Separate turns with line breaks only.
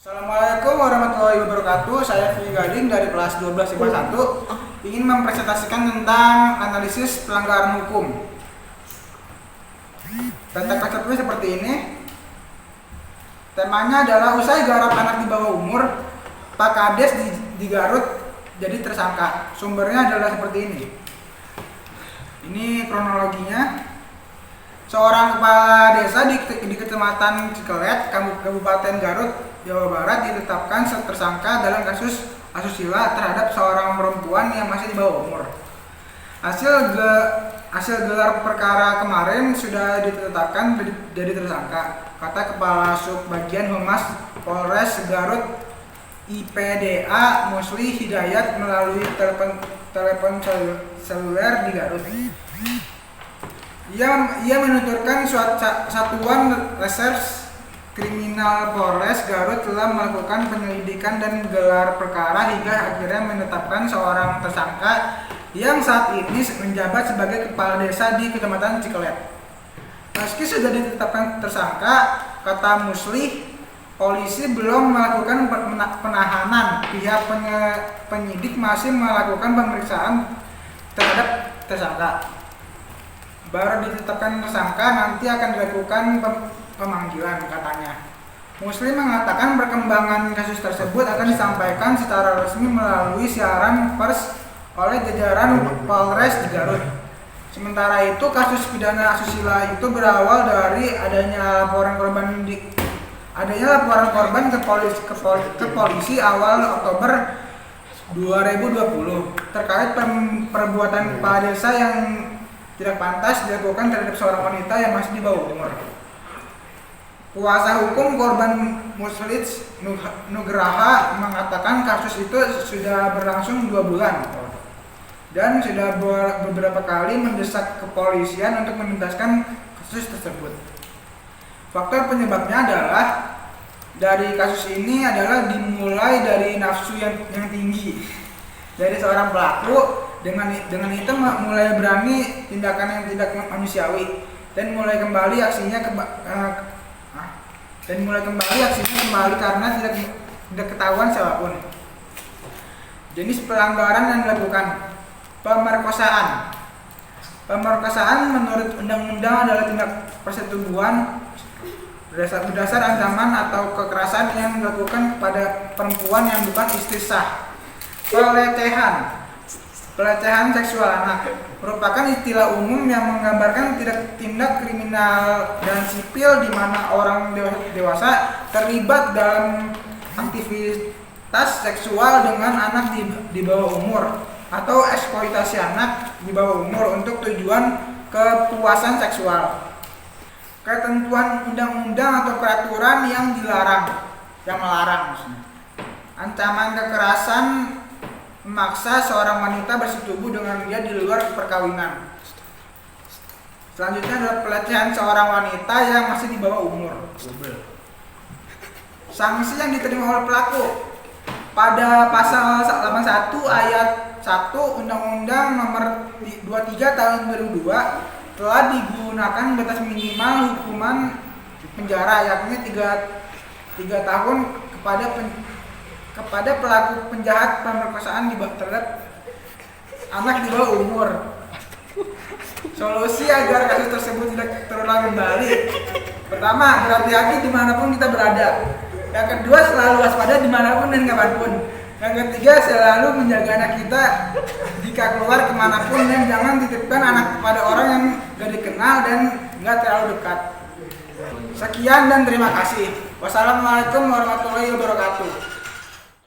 Assalamualaikum warahmatullahi wabarakatuh. Saya Fili Gading dari kelas 1251 ingin mempresentasikan tentang analisis pelanggaran hukum. Tata konsepnya seperti ini. Temanya adalah usai garap anak di bawah umur, Pak Kades di Garut jadi tersangka. Sumbernya adalah seperti ini. Ini kronologinya. Seorang kepala desa di Kecamatan Cikelet, Kabupaten Garut, Jawa Barat ditetapkan tersangka dalam kasus asusila terhadap seorang perempuan yang masih di bawah umur. Hasil gelar perkara kemarin sudah ditetapkan jadi tersangka, kata Kepala Subbagian Humas Polres Garut IPDA Musli Hidayat melalui telepon seluler di Garut. Ia menuturkan Satuan Reserse Kriminal Polres Garut telah melakukan penyelidikan dan gelar perkara hingga akhirnya menetapkan seorang tersangka yang saat ini menjabat sebagai kepala desa di Kecamatan Cikelet. Meski sudah ditetapkan tersangka, kata Musli, polisi belum melakukan penahanan. Pihak penyidik masih melakukan pemeriksaan terhadap tersangka. Baru ditetapkan tersangka, nanti akan dilakukan pemanggilan, katanya. Muslim mengatakan perkembangan kasus tersebut akan disampaikan secara resmi melalui siaran pers oleh jajaran Polres di Garut. Sementara itu, kasus pidana asusila itu berawal dari adanya laporan korban ke polisi awal Oktober 2020 terkait perbuatan kepala desa yang tidak pantas dilakukan terhadap seorang wanita yang masih di bawah umur. Kuasa hukum korban Muslid Nugraha mengatakan kasus itu sudah berlangsung 2 bulan dan sudah beberapa kali mendesak kepolisian untuk menuntaskan kasus tersebut. Faktor penyebabnya adalah dari kasus ini adalah dimulai dari nafsu yang tinggi dari seorang pelaku. Dengan itu mulai berani tindakan yang tidak manusiawi dan mulai kembali aksinya kembali karena tidak ketahuan siapapun. Jenis pelanggaran yang dilakukan: pemerkosaan. Pemerkosaan menurut undang-undang adalah tindak persetubuhan berdasar ancaman atau kekerasan yang dilakukan kepada perempuan yang bukan istri sah. Pelecehan seksual anak merupakan istilah umum yang menggambarkan tindak kriminal dan sipil di mana orang dewasa terlibat dalam aktivitas seksual dengan anak di bawah umur atau eksploitasi anak di bawah umur untuk tujuan kepuasan seksual. Ketentuan undang-undang atau peraturan yang melarang maksudnya. Ancaman kekerasan memaksa seorang wanita bersetubuh dengan dia di luar perkawinan. Selanjutnya adalah pelecehan seorang wanita yang masih di bawah umur. Sanksi yang diterima oleh pelaku pada pasal 81 ayat 1 Undang-Undang Nomor 23 Tahun 2002 telah digunakan batas minimal hukuman penjara yakni 3 tahun kepada pelaku penjahat pemerkosaan terhadap anak di bawah umur. Solusi agar kasus tersebut tidak terulang kembali: pertama, berhati-hati dimanapun kita berada. Yang kedua, selalu waspada dimanapun dan kapanpun. Yang ketiga, selalu menjaga anak kita jika keluar kemanapun, dan jangan titipkan anak kepada orang yang gak dikenal dan gak terlalu dekat. Sekian dan terima kasih. Wassalamualaikum warahmatullahi wabarakatuh.